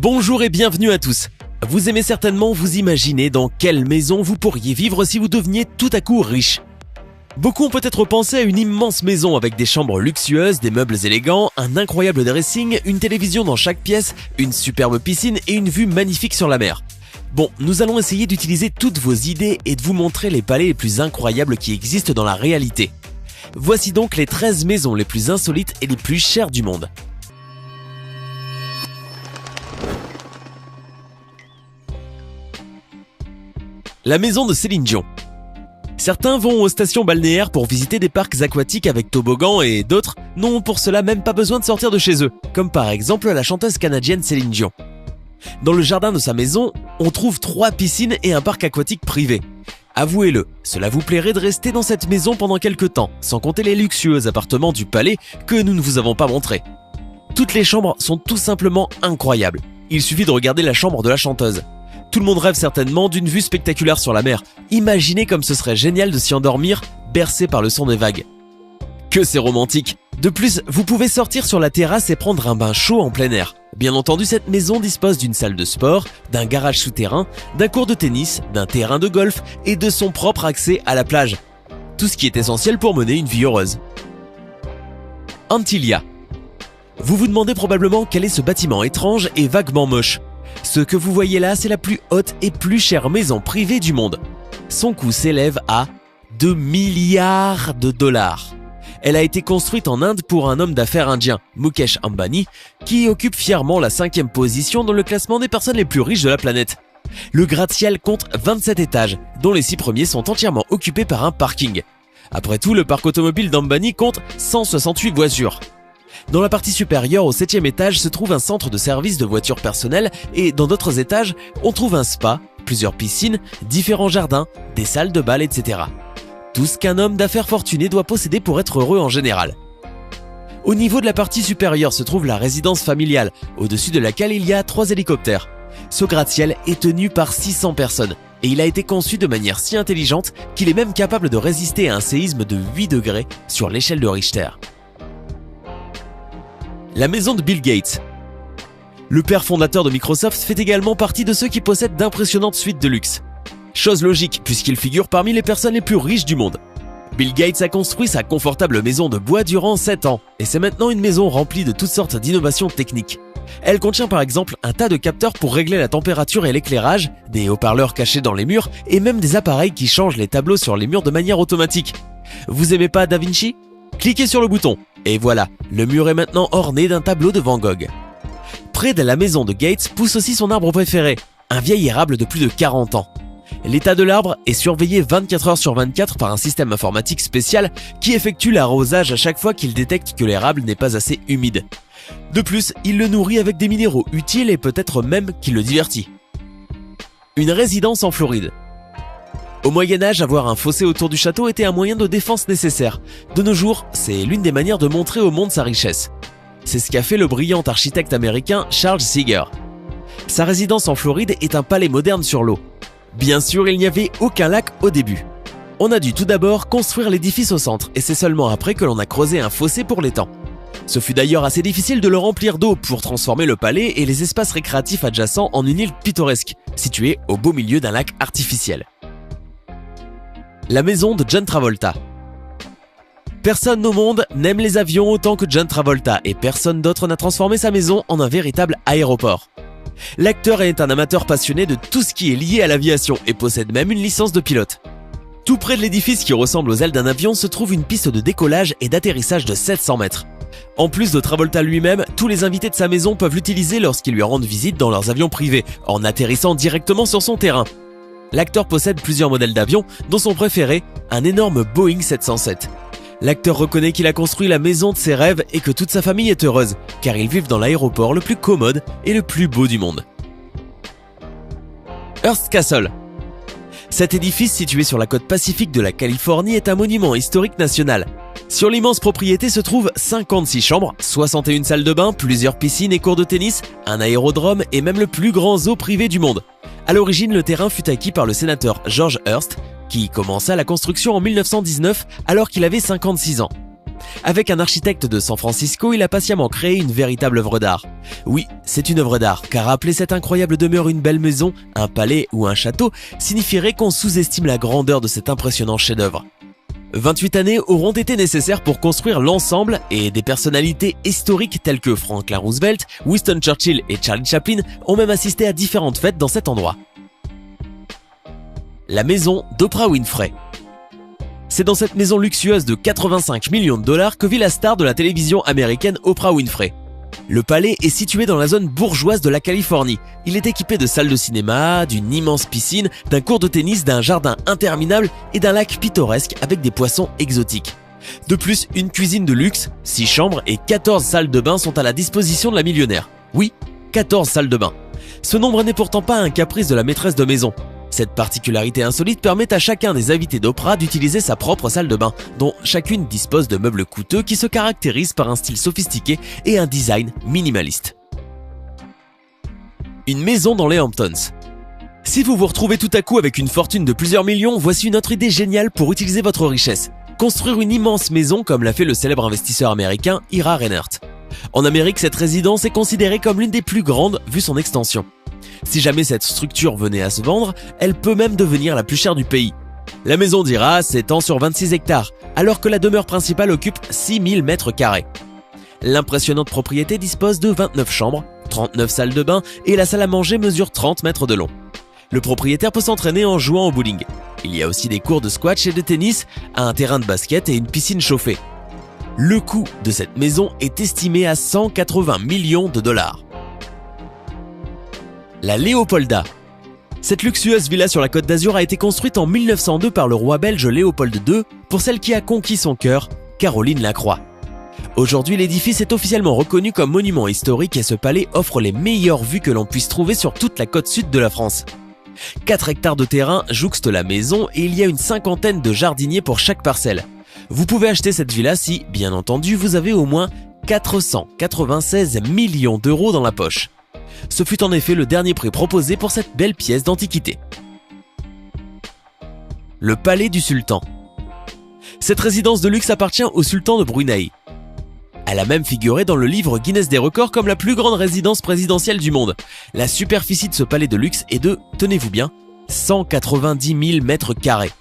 Bonjour et bienvenue à tous. Vous aimez certainement vous imaginer dans quelle maison vous pourriez vivre si vous deveniez tout à coup riche. Beaucoup ont peut-être pensé à une immense maison avec des chambres luxueuses, des meubles élégants, un incroyable dressing, une télévision dans chaque pièce, une superbe piscine et une vue magnifique sur la mer. Bon, nous allons essayer d'utiliser toutes vos idées et de vous montrer les palais les plus incroyables qui existent dans la réalité. Voici donc les 13 maisons les plus insolites et les plus chères du monde. La maison de Céline Dion. Certains vont aux stations balnéaires pour visiter des parcs aquatiques avec toboggan et d'autres n'ont pour cela même pas besoin de sortir de chez eux, comme par exemple la chanteuse canadienne Céline Dion. Dans le jardin de sa maison, on trouve 3 piscines et un parc aquatique privé. Avouez-le, cela vous plairait de rester dans cette maison pendant quelques temps, sans compter les luxueux appartements du palais que nous ne vous avons pas montrés. Toutes les chambres sont tout simplement incroyables. Il suffit de regarder la chambre de la chanteuse. Tout le monde rêve certainement d'une vue spectaculaire sur la mer. Imaginez comme ce serait génial de s'y endormir, bercé par le son des vagues. Que c'est romantique! De plus, vous pouvez sortir sur la terrasse et prendre un bain chaud en plein air. Bien entendu, cette maison dispose d'une salle de sport, d'un garage souterrain, d'un court de tennis, d'un terrain de golf et de son propre accès à la plage. Tout ce qui est essentiel pour mener une vie heureuse. Antilia. Vous vous demandez probablement quel est ce bâtiment étrange et vaguement moche. Ce que vous voyez là, c'est la plus haute et plus chère maison privée du monde. Son coût s'élève à 2 milliards de dollars. Elle a été construite en Inde pour un homme d'affaires indien, Mukesh Ambani, qui occupe fièrement la 5e position dans le classement des personnes les plus riches de la planète. Le gratte-ciel compte 27 étages, dont les 6 premiers sont entièrement occupés par un parking. Après tout, le parc automobile d'Ambani compte 168 voitures. Dans la partie supérieure, au 7e étage, se trouve un centre de service de voitures personnelles et dans d'autres étages, on trouve un spa, plusieurs piscines, différents jardins, des salles de bal, etc. Tout ce qu'un homme d'affaires fortuné doit posséder pour être heureux en général. Au niveau de la partie supérieure se trouve la résidence familiale, au-dessus de laquelle il y a 3 hélicoptères. Ce gratte-ciel est tenu par 600 personnes et il a été conçu de manière si intelligente qu'il est même capable de résister à un séisme de 8 degrés sur l'échelle de Richter. La maison de Bill Gates. Le père fondateur de Microsoft fait également partie de ceux qui possèdent d'impressionnantes suites de luxe. Chose logique puisqu'il figure parmi les personnes les plus riches du monde. Bill Gates a construit sa confortable maison de bois durant 7 ans et c'est maintenant une maison remplie de toutes sortes d'innovations techniques. Elle contient par exemple un tas de capteurs pour régler la température et l'éclairage, des haut-parleurs cachés dans les murs et même des appareils qui changent les tableaux sur les murs de manière automatique. Vous aimez pas Da Vinci ? Cliquez sur le bouton et voilà, le mur est maintenant orné d'un tableau de Van Gogh. Près de la maison de Gates pousse aussi son arbre préféré, un vieil érable de plus de 40 ans. L'état de l'arbre est surveillé 24 heures sur 24 par un système informatique spécial qui effectue l'arrosage à chaque fois qu'il détecte que l'érable n'est pas assez humide. De plus, il le nourrit avec des minéraux utiles et peut-être même qu'il le divertit. Une résidence en Floride. Au Moyen-Âge, avoir un fossé autour du château était un moyen de défense nécessaire. De nos jours, c'est l'une des manières de montrer au monde sa richesse. C'est ce qu'a fait le brillant architecte américain Charles Seeger. Sa résidence en Floride est un palais moderne sur l'eau. Bien sûr, il n'y avait aucun lac au début. On a dû tout d'abord construire l'édifice au centre et c'est seulement après que l'on a creusé un fossé pour l'étang. Ce fut d'ailleurs assez difficile de le remplir d'eau pour transformer le palais et les espaces récréatifs adjacents en une île pittoresque, située au beau milieu d'un lac artificiel. La maison de John Travolta. Personne au monde n'aime les avions autant que John Travolta et personne d'autre n'a transformé sa maison en un véritable aéroport. L'acteur est un amateur passionné de tout ce qui est lié à l'aviation et possède même une licence de pilote. Tout près de l'édifice qui ressemble aux ailes d'un avion se trouve une piste de décollage et d'atterrissage de 700 mètres. En plus de Travolta lui-même, tous les invités de sa maison peuvent l'utiliser lorsqu'ils lui rendent visite dans leurs avions privés, en atterrissant directement sur son terrain. L'acteur possède plusieurs modèles d'avions, dont son préféré, un énorme Boeing 707. L'acteur reconnaît qu'il a construit la maison de ses rêves et que toute sa famille est heureuse, car ils vivent dans l'aéroport le plus commode et le plus beau du monde. Hearst Castle. Cet édifice situé sur la côte pacifique de la Californie est un monument historique national. Sur l'immense propriété se trouvent 56 chambres, 61 salles de bain, plusieurs piscines et cours de tennis, un aérodrome et même le plus grand zoo privé du monde. À l'origine, le terrain fut acquis par le sénateur George Hearst, qui commença la construction en 1919 alors qu'il avait 56 ans. Avec un architecte de San Francisco, il a patiemment créé une véritable œuvre d'art. Oui, c'est une œuvre d'art, car appeler cette incroyable demeure une belle maison, un palais ou un château signifierait qu'on sous-estime la grandeur de cet impressionnant chef-d'œuvre. 28 années auront été nécessaires pour construire l'ensemble et des personnalités historiques telles que Franklin Roosevelt, Winston Churchill et Charlie Chaplin ont même assisté à différentes fêtes dans cet endroit. La maison d'Oprah Winfrey. C'est dans cette maison luxueuse de 85 millions de dollars que vit la star de la télévision américaine Oprah Winfrey. Le palais est situé dans la zone bourgeoise de la Californie. Il est équipé de salles de cinéma, d'une immense piscine, d'un court de tennis, d'un jardin interminable et d'un lac pittoresque avec des poissons exotiques. De plus, une cuisine de luxe, 6 chambres et 14 salles de bain sont à la disposition de la millionnaire. Oui, 14 salles de bain. Ce nombre n'est pourtant pas un caprice de la maîtresse de maison. Cette particularité insolite permet à chacun des invités d'Oprah d'utiliser sa propre salle de bain, dont chacune dispose de meubles coûteux qui se caractérisent par un style sophistiqué et un design minimaliste. Une maison dans les Hamptons. Si vous vous retrouvez tout à coup avec une fortune de plusieurs millions, voici une autre idée géniale pour utiliser votre richesse. Construire une immense maison comme l'a fait le célèbre investisseur américain Ira Reinert. En Amérique, cette résidence est considérée comme l'une des plus grandes vu son extension. Si jamais cette structure venait à se vendre, elle peut même devenir la plus chère du pays. La maison d'Ira s'étend sur 26 hectares, alors que la demeure principale occupe 6000 mètres carrés. L'impressionnante propriété dispose de 29 chambres, 39 salles de bain et la salle à manger mesure 30 mètres de long. Le propriétaire peut s'entraîner en jouant au bowling. Il y a aussi des cours de squash et de tennis, un terrain de basket et une piscine chauffée. Le coût de cette maison est estimé à 180 millions de dollars. La Léopolda. Cette luxueuse villa sur la Côte d'Azur a été construite en 1902 par le roi belge Léopold II pour celle qui a conquis son cœur, Caroline Lacroix. Aujourd'hui, l'édifice est officiellement reconnu comme monument historique et ce palais offre les meilleures vues que l'on puisse trouver sur toute la côte sud de la France. 4 hectares de terrain jouxtent la maison et il y a une cinquantaine de jardiniers pour chaque parcelle. Vous pouvez acheter cette villa si, bien entendu, vous avez au moins 496 millions d'euros dans la poche. Ce fut en effet le dernier prix proposé pour cette belle pièce d'antiquité. Le palais du sultan. Cette résidence de luxe appartient au sultan de Brunei. Elle a même figuré dans le livre Guinness des records comme la plus grande résidence présidentielle du monde. La superficie de ce palais de luxe est de, tenez-vous bien, 190 000 mètres carrés.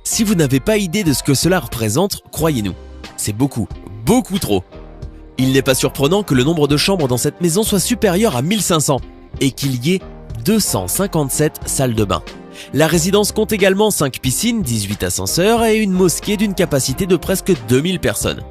Si vous n'avez pas idée de ce que cela représente, croyez-nous, c'est beaucoup, beaucoup trop. Il n'est pas surprenant que le nombre de chambres dans cette maison soit supérieur à 1500 et qu'il y ait 257 salles de bain. La résidence compte également 5 piscines, 18 ascenseurs et une mosquée d'une capacité de presque 2000 personnes.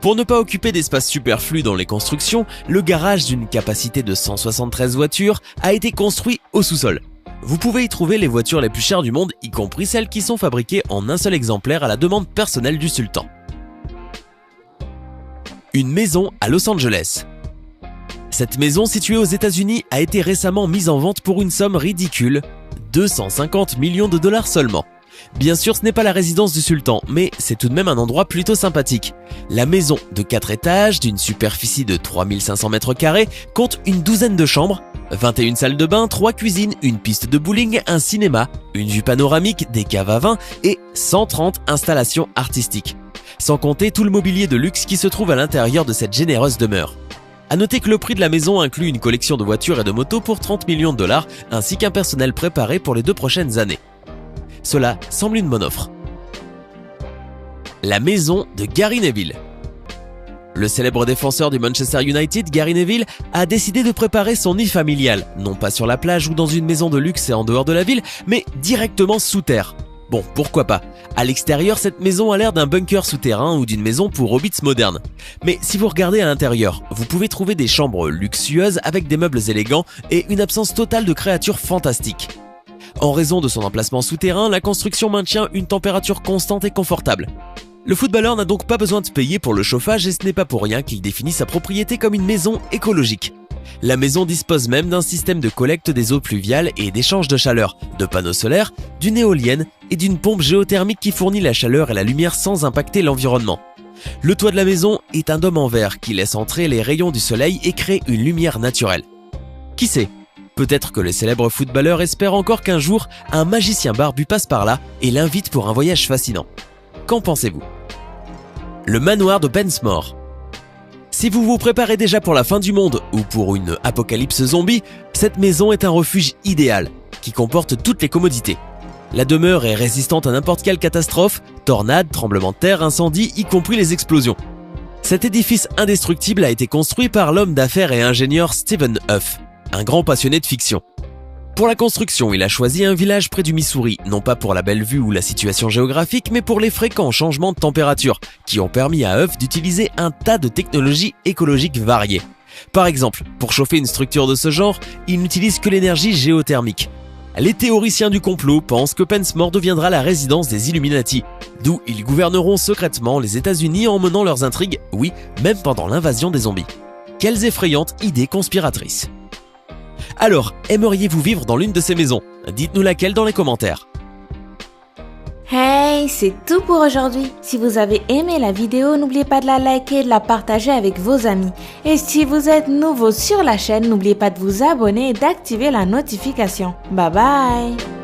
Pour ne pas occuper d'espace superflu dans les constructions, le garage d'une capacité de 173 voitures a été construit au sous-sol. Vous pouvez y trouver les voitures les plus chères du monde, y compris celles qui sont fabriquées en un seul exemplaire à la demande personnelle du sultan. Une maison à Los Angeles. Cette maison située aux États-Unis a été récemment mise en vente pour une somme ridicule, 250 millions de dollars seulement. Bien sûr, ce n'est pas la résidence du sultan, mais c'est tout de même un endroit plutôt sympathique. La maison de 4 étages, d'une superficie de 3500 mètres carrés, compte une douzaine de chambres, 21 salles de bain, 3 cuisines, une piste de bowling, un cinéma, une vue panoramique, des caves à vin et 130 installations artistiques. Sans compter tout le mobilier de luxe qui se trouve à l'intérieur de cette généreuse demeure. À noter que le prix de la maison inclut une collection de voitures et de motos pour 30 millions de dollars, ainsi qu'un personnel préparé pour les 2 prochaines années. Cela semble une bonne offre. La maison de Gary Neville. Le célèbre défenseur du Manchester United, Gary Neville, a décidé de préparer son nid familial, non pas sur la plage ou dans une maison de luxe et en dehors de la ville, mais directement sous terre. Bon, pourquoi pas. À l'extérieur, cette maison a l'air d'un bunker souterrain ou d'une maison pour hobbits modernes. Mais si vous regardez à l'intérieur, vous pouvez trouver des chambres luxueuses avec des meubles élégants et une absence totale de créatures fantastiques. En raison de son emplacement souterrain, la construction maintient une température constante et confortable. Le footballeur n'a donc pas besoin de payer pour le chauffage et ce n'est pas pour rien qu'il définit sa propriété comme une maison écologique. La maison dispose même d'un système de collecte des eaux pluviales et d'échange de chaleur, de panneaux solaires, d'une éolienne et d'une pompe géothermique qui fournit la chaleur et la lumière sans impacter l'environnement. Le toit de la maison est un dôme en verre qui laisse entrer les rayons du soleil et crée une lumière naturelle. Qui sait ? Peut-être que le célèbre footballeur espère encore qu'un jour, un magicien barbu passe par là et l'invite pour un voyage fascinant. Qu'en pensez-vous ? Le manoir de Pensmore. Si vous vous préparez déjà pour la fin du monde ou pour une apocalypse zombie, cette maison est un refuge idéal, qui comporte toutes les commodités. La demeure est résistante à n'importe quelle catastrophe, tornade, tremblement de terre, incendie, y compris les explosions. Cet édifice indestructible a été construit par l'homme d'affaires et ingénieur Stephen Huff, un grand passionné de fiction. Pour la construction, il a choisi un village près du Missouri, non pas pour la belle vue ou la situation géographique, mais pour les fréquents changements de température, qui ont permis à Huff d'utiliser un tas de technologies écologiques variées. Par exemple, pour chauffer une structure de ce genre, il n'utilise que l'énergie géothermique. Les théoriciens du complot pensent que Pensmore deviendra la résidence des Illuminati, d'où ils gouverneront secrètement les États-Unis en menant leurs intrigues, oui, même pendant l'invasion des zombies. Quelles effrayantes idées conspiratrices! Alors, aimeriez-vous vivre dans l'une de ces maisons? Dites-nous laquelle dans les commentaires. Hey, c'est tout pour aujourd'hui. Si vous avez aimé la vidéo, n'oubliez pas de la liker et de la partager avec vos amis. Et si vous êtes nouveau sur la chaîne, n'oubliez pas de vous abonner et d'activer la notification. Bye bye!